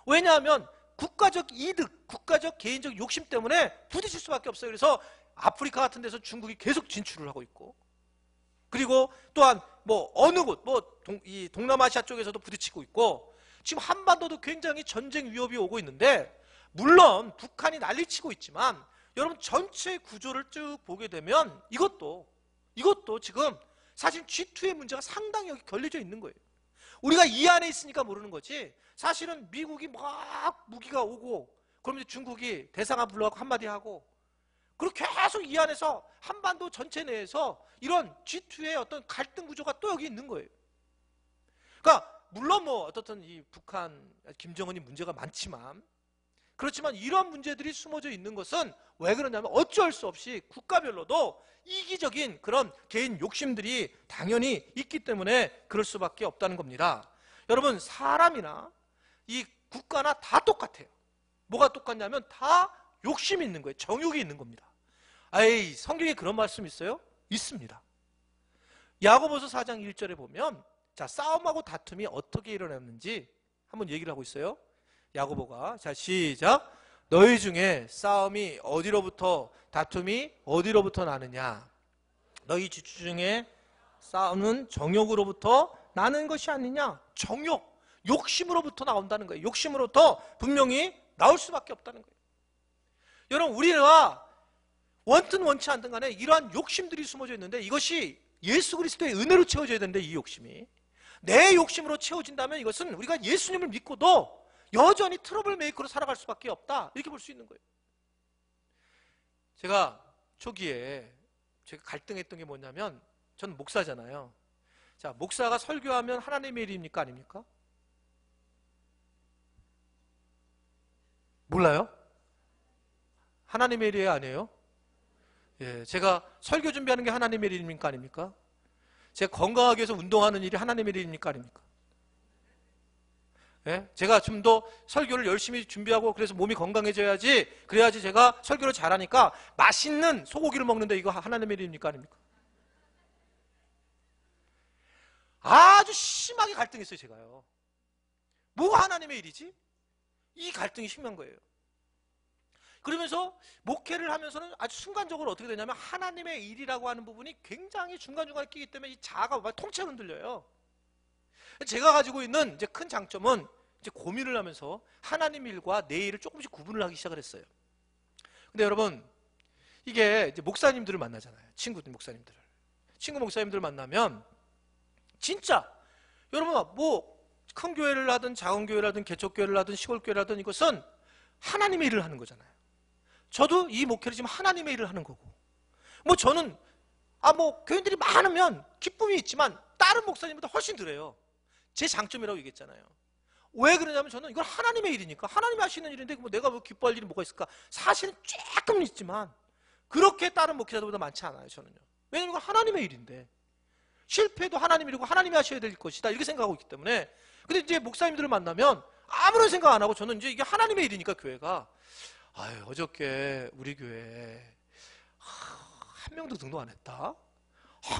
Speaker 1: 왜냐하면 국가적 이득, 국가적 개인적 욕심 때문에 부딪힐 수밖에 없어요. 그래서 아프리카 같은 데서 중국이 계속 진출을 하고 있고, 그리고 또한 어느 곳, 이 동남아시아 쪽에서도 부딪히고 있고, 지금 한반도도 굉장히 전쟁 위협이 오고 있는데, 물론 북한이 난리치고 있지만 여러분 전체 구조를 쭉 보게 되면 이것도 지금 사실 G2의 문제가 상당히 여기 걸려져 있는 거예요. 우리가 이 안에 있으니까 모르는 거지, 사실은 미국이 막 무기가 오고, 그럼 이제 중국이 대상아 불러갖고 한마디 하고, 그리고 계속 이 안에서 한반도 전체 내에서 이런 G2의 어떤 갈등 구조가 또 여기 있는 거예요. 그러니까 물론 어떻든 이 북한 김정은이 문제가 많지만, 그렇지만 이러한 문제들이 숨어져 있는 것은 왜 그러냐면 어쩔 수 없이 국가별로도 이기적인 그런 개인 욕심들이 당연히 있기 때문에 그럴 수밖에 없다는 겁니다. 여러분, 사람이나 이 국가나 다 똑같아요. 뭐가 똑같냐면 다 욕심이 있는 거예요. 정욕이 있는 겁니다. 아이, 성경에 그런 말씀 있어요? 있습니다. 야고보서 4장 1절에 보면, 자, 싸움하고 다툼이 어떻게 일어났는지 한번 얘기를 하고 있어요. 야고보가, 자, 시작. 너희 중에 싸움이 어디로부터, 다툼이 어디로부터 나느냐? 너희 지주 중에 싸움은 정욕으로부터 나는 것이 아니냐? 정욕, 욕심으로부터 나온다는 거예요. 욕심으로부터 분명히 나올 수밖에 없다는 거예요. 여러분, 우리가 원든 원치 않든 간에 이러한 욕심들이 숨어져 있는데, 이것이 예수 그리스도의 은혜로 채워져야 되는데, 이 욕심이 내 욕심으로 채워진다면 이것은 우리가 예수님을 믿고도 여전히 트러블 메이커로 살아갈 수밖에 없다, 이렇게 볼 수 있는 거예요. 제가 초기에 제가 갈등했던 게 뭐냐면, 전 목사잖아요. 자, 목사가 설교하면 하나님의 일입니까, 아닙니까? 몰라요? 하나님의 일이에요, 아니에요? 예, 제가 설교 준비하는 게 하나님의 일입니까, 아닙니까? 제가 건강하기 위해서 운동하는 일이 하나님의 일입니까, 아닙니까? 예? 제가 좀 더 설교를 열심히 준비하고 그래서 몸이 건강해져야지, 그래야지 제가 설교를 잘하니까 맛있는 소고기를 먹는데 이거 하나님의 일입니까, 아닙니까? 아주 심하게 갈등했어요, 제가요. 뭐가 하나님의 일이지? 이 갈등이 심한 거예요. 그러면서 목회를 하면서는 아주 순간적으로 어떻게 되냐면, 하나님의 일이라고 하는 부분이 굉장히 중간중간에 끼기 때문에 이 자아가 통째로 흔들려요. 제가 가지고 있는 이제 큰 장점은, 이제 고민을 하면서 하나님 일과 내 일을 조금씩 구분을 하기 시작을 했어요. 근데 여러분, 이게 이제 목사님들을 만나잖아요. 친구 목사님들을 만나면 진짜 여러분, 뭐 큰 교회를 하든 작은 교회를 하든 개척교회를 하든 시골교회를 하든 이것은 하나님의 일을 하는 거잖아요. 저도 이 목회를 지금 하나님의 일을 하는 거고, 뭐 저는 뭐 교인들이 많으면 기쁨이 있지만 다른 목사님보다 훨씬 덜해요. 제 장점이라고 얘기했잖아요. 왜 그러냐면, 저는 이건 하나님의 일이니까, 하나님이 하시는 일인데 뭐 내가 뭐 기뻐할 일이 뭐가 있을까? 사실은 조금 있지만 그렇게 다른 목회자들보다 많지 않아요, 저는요. 왜냐면 이건 하나님의 일인데, 실패도 하나님 일이고 하나님이 하셔야 될 것이다, 이렇게 생각하고 있기 때문에. 근데 이제 목사님들을 만나면 아무런 생각 안 하고, 저는 이제 이게 하나님의 일이니까, 교회가, 아유, 어저께 우리 교회에 한 명도 등록 안 했다?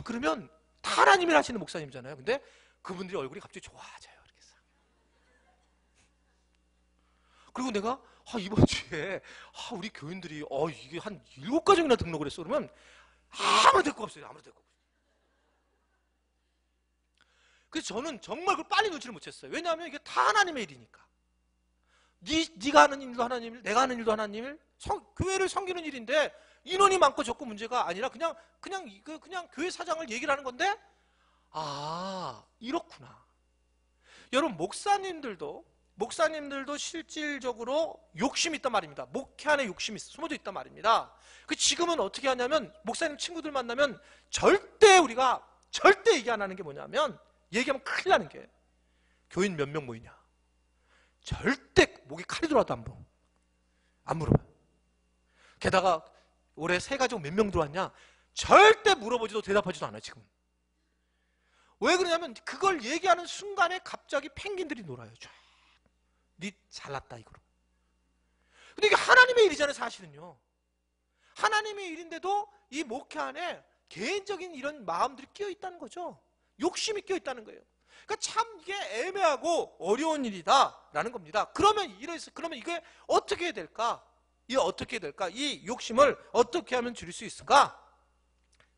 Speaker 1: 그러면 다 하나님이 하시는 목사님이잖아요. 근데 그분들이 얼굴이 갑자기 좋아져요, 이렇게 싹. 그리고 내가 이번 주에 우리 교인들이 이게 한 7가정이나 등록을 했어. 그러면 아무도 데리고 없어요. 아무도 데리고 없어요. 그래서 저는 정말 그걸 빨리 눈치를 못 챘어요. 왜냐하면 이게 다 하나님의 일이니까. 네가 하는 일도 하나님 일, 내가 하는 일도 하나님 일, 교회를 섬기는 일인데 인원이 많고 적고 문제가 아니라 그냥 교회 사장을 얘기를 하는 건데, 이렇구나. 여러분, 목사님들도 실질적으로 욕심이 있단 말입니다. 목회 안에 욕심이 숨어져 있단 말입니다. 지금은 어떻게 하냐면, 목사님 친구들 만나면 우리가 절대 얘기 안 하는 게 뭐냐면, 얘기하면 큰일 나는 게, 교인 몇 명 모이냐, 절대 목에 칼이 들어와도 안 물어봐요. 게다가 올해 새 가족 몇 명 들어왔냐, 절대 물어보지도 대답하지도 않아요, 지금. 왜 그러냐면, 그걸 얘기하는 순간에 갑자기 펭귄들이 놀아요. 쫙. 니 잘났다, 이거로. 근데 이게 하나님의 일이잖아요, 사실은요. 하나님의 일인데도 이 목회 안에 개인적인 이런 마음들이 끼어 있다는 거죠. 욕심이 끼어 있다는 거예요. 그러니까 참 이게 애매하고 어려운 일이다라는 겁니다. 그러면 이게 어떻게 해야 될까? 이 욕심을 어떻게 하면 줄일 수 있을까?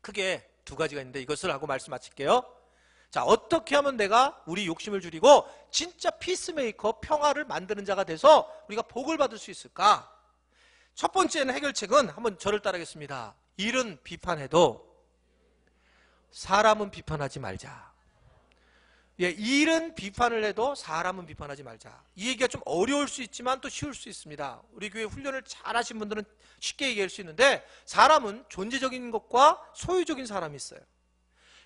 Speaker 1: 크게 두 가지가 있는데, 이것을 하고 말씀 마칠게요. 자, 어떻게 하면 내가 우리 욕심을 줄이고 진짜 피스메이커, 평화를 만드는 자가 돼서 우리가 복을 받을 수 있을까? 첫 번째는 해결책은, 한번 저를 따르겠습니다. 일은 비판해도 사람은 비판하지 말자. 일은 비판을 해도 사람은 비판하지 말자. 이 얘기가 좀 어려울 수 있지만 또 쉬울 수 있습니다. 우리 교회 훈련을 잘 하신 분들은 쉽게 얘기할 수 있는데, 사람은 존재적인 것과 소유적인 사람이 있어요.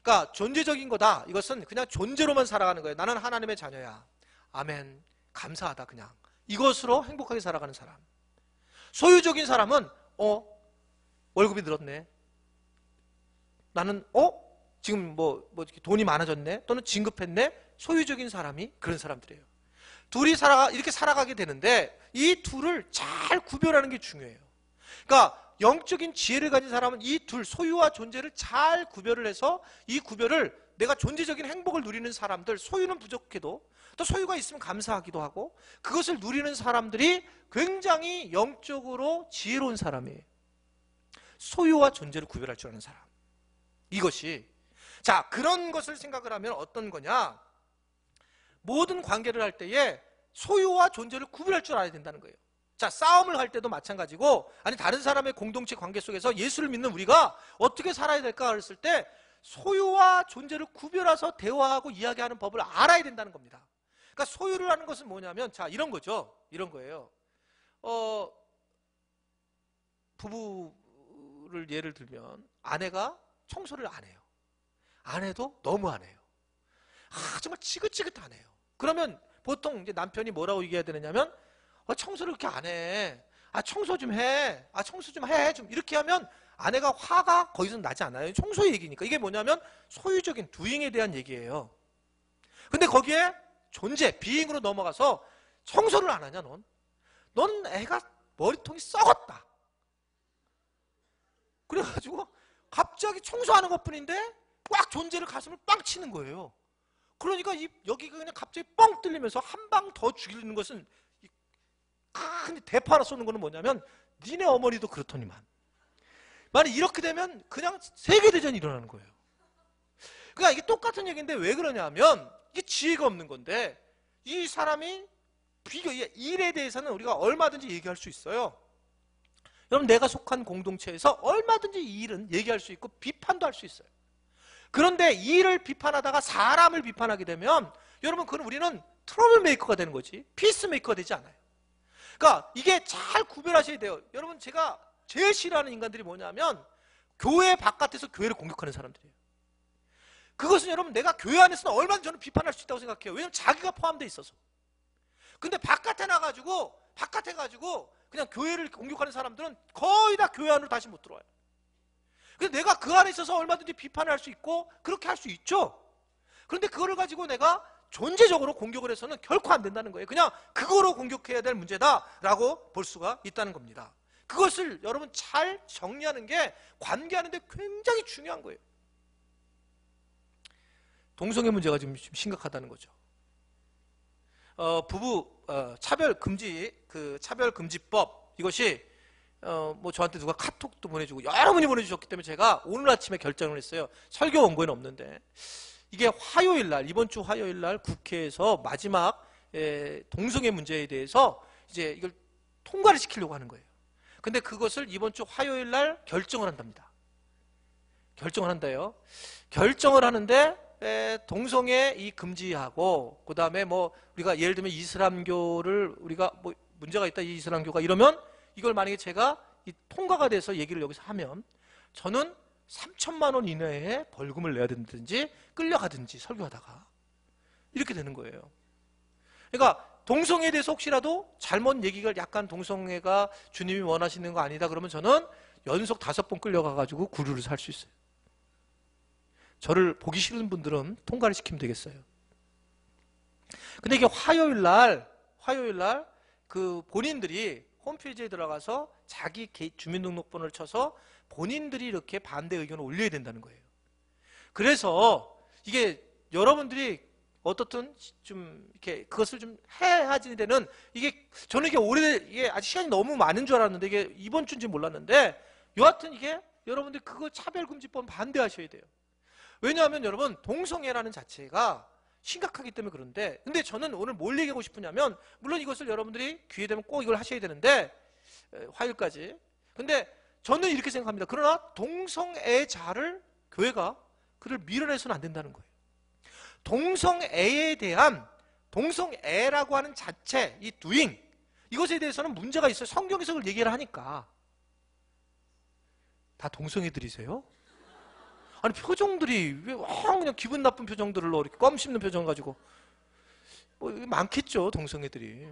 Speaker 1: 그러니까 존재적인 거다, 이것은 그냥 존재로만 살아가는 거예요. 나는 하나님의 자녀야, 아멘, 감사하다, 그냥 이것으로 행복하게 살아가는 사람. 소유적인 사람은 월급이 늘었네. 나는 지금 뭐 돈이 많아졌네. 또는 진급했네. 소유적인 사람이 그런 사람들이에요. 둘이 이렇게 살아가게 되는데 이 둘을 잘 구별하는 게 중요해요. 그러니까 영적인 지혜를 가진 사람은 이 둘, 소유와 존재를 잘 구별을 해서 이 구별을 내가 존재적인 행복을 누리는 사람들, 소유는 부족해도 또 소유가 있으면 감사하기도 하고 그것을 누리는 사람들이 굉장히 영적으로 지혜로운 사람이에요. 소유와 존재를 구별할 줄 아는 사람. 이것이 자, 그런 것을 생각을 하면 어떤 거냐? 모든 관계를 할 때에 소유와 존재를 구별할 줄 알아야 된다는 거예요. 자, 싸움을 할 때도 마찬가지고, 아니 다른 사람의 공동체 관계 속에서 예수를 믿는 우리가 어떻게 살아야 될까 그랬을 때 소유와 존재를 구별해서 대화하고 이야기하는 법을 알아야 된다는 겁니다. 그러니까 소유를 하는 것은 뭐냐면, 자, 이런 거죠. 이런 거예요. 부부를 예를 들면 아내가 청소를 안 해요. 안 해도 너무 안 해요. 정말 지긋지긋하네요. 그러면 보통 이제 남편이 뭐라고 얘기해야 되느냐면, 청소를 그렇게 안 해. 청소 좀 해. 청소 좀 해. 좀 이렇게 하면 아내가 화가 거기서 나지 않아요. 청소 얘기니까. 이게 뭐냐면 소유적인 두잉에 대한 얘기예요. 근데 거기에 존재, 비잉으로 넘어가서 청소를 안 하냐, 넌 애가 머리통이 썩었다. 그래가지고 갑자기 청소하는 것뿐인데 꽉 존재를 가슴을 빵 치는 거예요. 그러니까 여기가 그냥 갑자기 뻥 뚫리면서 한 방 더 죽이는 것은, 근데 대파 하나 쏘는 거는 뭐냐면 니네 어머니도 그렇더니만. 만약 이렇게 되면 그냥 세계대전이 일어나는 거예요. 그러니까 이게 똑같은 얘기인데 왜 그러냐면 이게 지혜가 없는 건데, 이 사람이 일에 대해서는 우리가 얼마든지 얘기할 수 있어요. 여러분, 내가 속한 공동체에서 얼마든지 이 일은 얘기할 수 있고 비판도 할 수 있어요. 그런데 이 일을 비판하다가 사람을 비판하게 되면 여러분, 그건 우리는 트러블 메이커가 되는 거지 피스 메이커가 되지 않아요. 그러니까 이게 잘 구별하셔야 돼요. 여러분, 제가 제일 싫어하는 인간들이 뭐냐면 교회 바깥에서 교회를 공격하는 사람들이에요. 그것은 여러분, 내가 교회 안에서는 얼마든지 저는 비판할 수 있다고 생각해요. 왜냐하면 자기가 포함되어 있어서. 근데 바깥에 가지고 그냥 교회를 공격하는 사람들은 거의 다 교회 안으로 다시 못 들어와요. 근데 내가 그 안에 있어서 얼마든지 비판을 할 수 있고 그렇게 할 수 있죠. 그런데 그거를 가지고 내가 존재적으로 공격을 해서는 결코 안 된다는 거예요. 그냥 그거로 공격해야 될 문제다라고 볼 수가 있다는 겁니다. 그것을 여러분 잘 정리하는 게 관계하는데 굉장히 중요한 거예요. 동성애 문제가 지금 심각하다는 거죠. 부부 차별 금지법, 이것이 뭐 저한테 누가 카톡도 보내주고 여러분이 보내주셨기 때문에 제가 오늘 아침에 결정을 했어요. 설교 원고에는 없는데 이게 이번 주 화요일 날 국회에서 마지막 동성애 문제에 대해서 이제 이걸 통과를 시키려고 하는 거예요. 근데 그것을 이번 주 화요일 날 결정을 한답니다. 결정을 한다요. 결정을 하는데 동성애 금지하고, 그 다음에 뭐 우리가 예를 들면 이슬람교를 우리가 뭐 문제가 있다, 이 이슬람교가 이러면 이걸 만약에 제가 통과가 돼서 얘기를 여기서 하면 저는 3천만 원 이내에 벌금을 내야 된다든지 끌려가든지 설교하다가 이렇게 되는 거예요. 그러니까 동성애에 대해서 혹시라도 잘못 얘기가 약간 동성애가 주님이 원하시는 거 아니다 그러면 저는 연속 5번 끌려가가지고 구류를 살 수 있어요. 저를 보기 싫은 분들은 통과를 시키면 되겠어요. 근데 이게 화요일 날 그 본인들이 홈페이지에 들어가서 자기 주민등록번호를 쳐서 본인들이 이렇게 반대 의견을 올려야 된다는 거예요. 그래서 이게 여러분들이 어떻든 좀 이렇게 그것을 좀 해야지 되는, 이게 저는 이게 아직 시간이 너무 많은 줄 알았는데 이게 이번 주인지 몰랐는데 여하튼 이게 여러분들 그거 차별금지법 반대하셔야 돼요. 왜냐하면 여러분, 동성애라는 자체가 심각하기 때문에 그런데, 근데 저는 오늘 뭘 얘기하고 싶으냐면, 물론 이것을 여러분들이 기회 되면 꼭 이걸 하셔야 되는데 화요일까지. 근데 저는 이렇게 생각합니다. 그러나 동성애자를 교회가 그를 밀어내서는 안 된다는 거예요. 동성애라고 하는 자체, 이 doing, 이것에 대해서는 문제가 있어요. 성경에서 그걸 얘기를 하니까. 다 동성애들이세요? 아니, 표정들이 왜 그냥 기분 나쁜 표정들을 이렇게 껌 씹는 표정 가지고, 뭐 많겠죠, 동성애들이.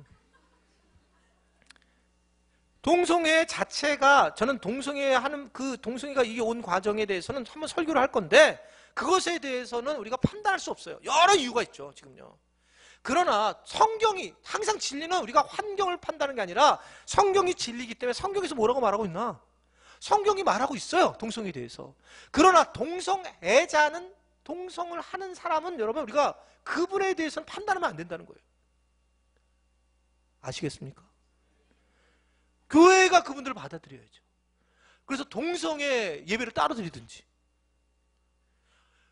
Speaker 1: 동성애 자체가, 저는 동성애 하는 그 동성애가 이게 온 과정에 대해서는 한번 설교를 할 건데, 그것에 대해서는 우리가 판단할 수 없어요. 여러 이유가 있죠, 지금요. 그러나 성경이, 항상 진리는 우리가 환경을 판단하는 게 아니라 성경이 진리이기 때문에, 성경에서 뭐라고 말하고 있나? 성경이 말하고 있어요, 동성애에 대해서. 그러나 동성애자는, 동성을 하는 사람은 여러분, 우리가 그분에 대해서는 판단하면 안 된다는 거예요. 아시겠습니까? 교회가 그분들을 받아들여야죠. 그래서 동성애 예배를 따로 드리든지.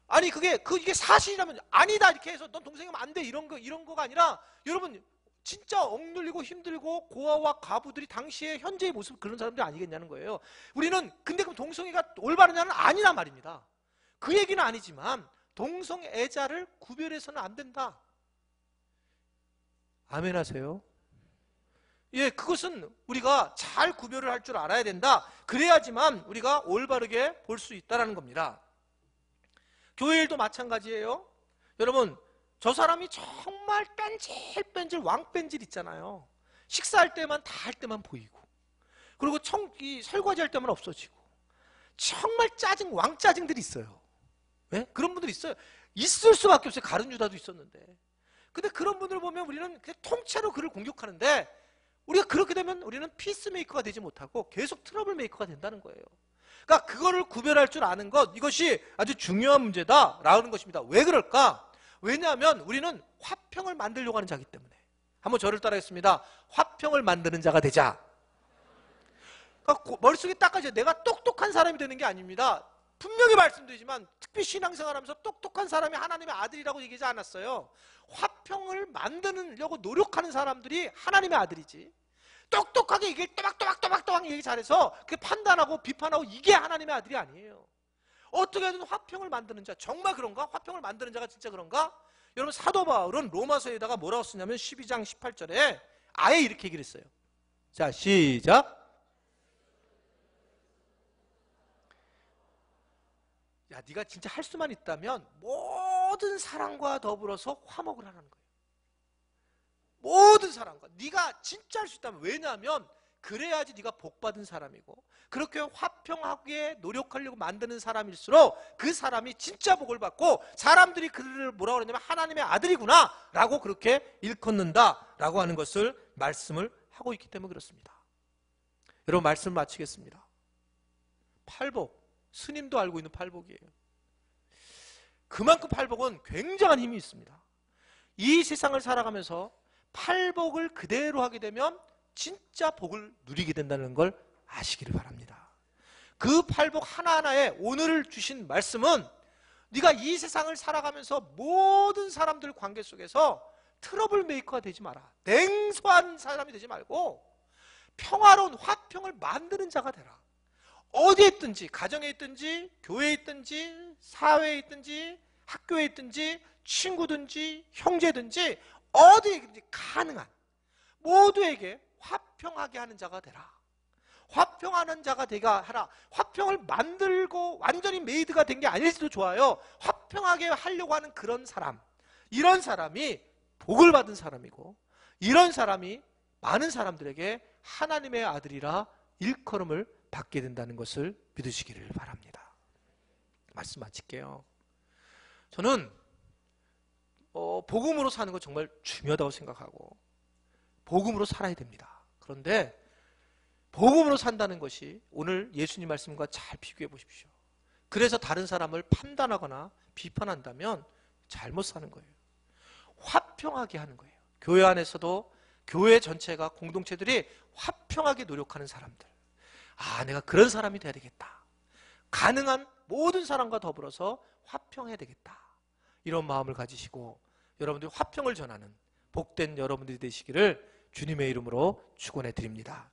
Speaker 1: 아니 이게 사실이라면 아니다 이렇게 해서 넌 동성애하면 안 돼 이런 거가 아니라, 여러분 진짜 억눌리고 힘들고 고아와 가부들이 당시에 현재의 모습, 그런 사람들이 아니겠냐는 거예요. 우리는 근데 그럼 동성애가 올바르냐는 아니란 말입니다. 그 얘기는 아니지만 동성애자를 구별해서는 안 된다. 아멘 하세요. 예, 그것은 우리가 잘 구별을 할 줄 알아야 된다. 그래야지만 우리가 올바르게 볼 수 있다는 겁니다. 교회 일도 마찬가지예요. 여러분, 저 사람이 정말 뺀질뺀질 왕뺀질 있잖아요. 식사할 때만, 다 할 때만 보이고, 그리고 설거지 할 때만 없어지고, 정말 왕짜증들이 있어요. 예? 그런 분들이 있어요. 있을 수밖에 없어요. 가룟 유다도 있었는데. 근데 그런 분들을 보면 우리는 그냥 통째로 그를 공격하는데, 우리가 그렇게 되면 우리는 피스메이커가 되지 못하고 계속 트러블 메이커가 된다는 거예요. 그러니까 그거를 구별할 줄 아는 것, 이것이 아주 중요한 문제다라는 것입니다. 왜 그럴까? 왜냐하면 우리는 화평을 만들려고 하는 자이기 때문에. 한번 저를 따라하겠습니다. 화평을 만드는 자가 되자. 그러니까 머릿속에 닦아져. 내가 똑똑한 사람이 되는 게 아닙니다. 분명히 말씀드리지만 특히 신앙생활하면서 똑똑한 사람이 하나님의 아들이라고 얘기하지 않았어요. 화평을 만드려고 노력하는 사람들이 하나님의 아들이지, 똑똑하게 얘기를 또박또박 얘기 잘해서 그 판단하고 비판하고 이게 하나님의 아들이 아니에요. 어떻게든 화평을 만드는 자, 정말 그런가? 화평을 만드는 자가 진짜 그런가? 여러분, 사도 바울은 로마서에다가 뭐라고 쓰냐면 12장 18절에 아예 이렇게 얘기를 했어요. 자, 시작. 야, 네가 진짜 할 수만 있다면 모든 사람과 더불어서 화목을 하라는 거예요. 모든 사람과. 네가 진짜 할 수 있다면. 왜냐하면 그래야지 네가 복받은 사람이고, 그렇게 화평하게 노력하려고 만드는 사람일수록 그 사람이 진짜 복을 받고, 사람들이 그를 뭐라고 그러냐면 하나님의 아들이구나 라고 그렇게 일컫는다 라고 하는 것을 말씀을 하고 있기 때문에 그렇습니다. 여러분, 말씀 마치겠습니다. 팔복, 스님도 알고 있는 팔복이에요. 그만큼 팔복은 굉장한 힘이 있습니다. 이 세상을 살아가면서 팔복을 그대로 하게 되면 진짜 복을 누리게 된다는 걸 아시기를 바랍니다. 그 팔복 하나하나에 오늘 주신 말씀은, 네가 이 세상을 살아가면서 모든 사람들 관계 속에서 트러블 메이커가 되지 마라. 냉소한 사람이 되지 말고 평화로운 화평을 만드는 자가 되라. 어디에 있든지, 가정에 있든지, 교회에 있든지, 사회에 있든지, 학교에 있든지, 친구든지, 형제든지, 어디에든지 가능한 모두에게 화평하게 하는 자가 되라. 화평하는 자가 되가 하라. 화평을 만들고 완전히 메이드가 된 게 아닐지도 좋아요. 화평하게 하려고 하는 그런 사람, 이런 사람이 복을 받은 사람이고, 이런 사람이 많은 사람들에게 하나님의 아들이라 일컬음을 받게 된다는 것을 믿으시기를 바랍니다. 말씀 마칠게요. 저는 복음으로 사는 거 정말 중요하다고 생각하고 복음으로 살아야 됩니다. 그런데 복음으로 산다는 것이 오늘 예수님 말씀과 잘 비교해 보십시오. 그래서 다른 사람을 판단하거나 비판한다면 잘못 사는 거예요. 화평하게 하는 거예요. 교회 안에서도 교회 전체가, 공동체들이 화평하게 노력하는 사람들. 아, 내가 그런 사람이 돼야 되겠다. 가능한 모든 사람과 더불어서 화평해야 되겠다. 이런 마음을 가지시고 여러분들이 화평을 전하는 복된 여러분들이 되시기를 주님의 이름으로 축원해 드립니다.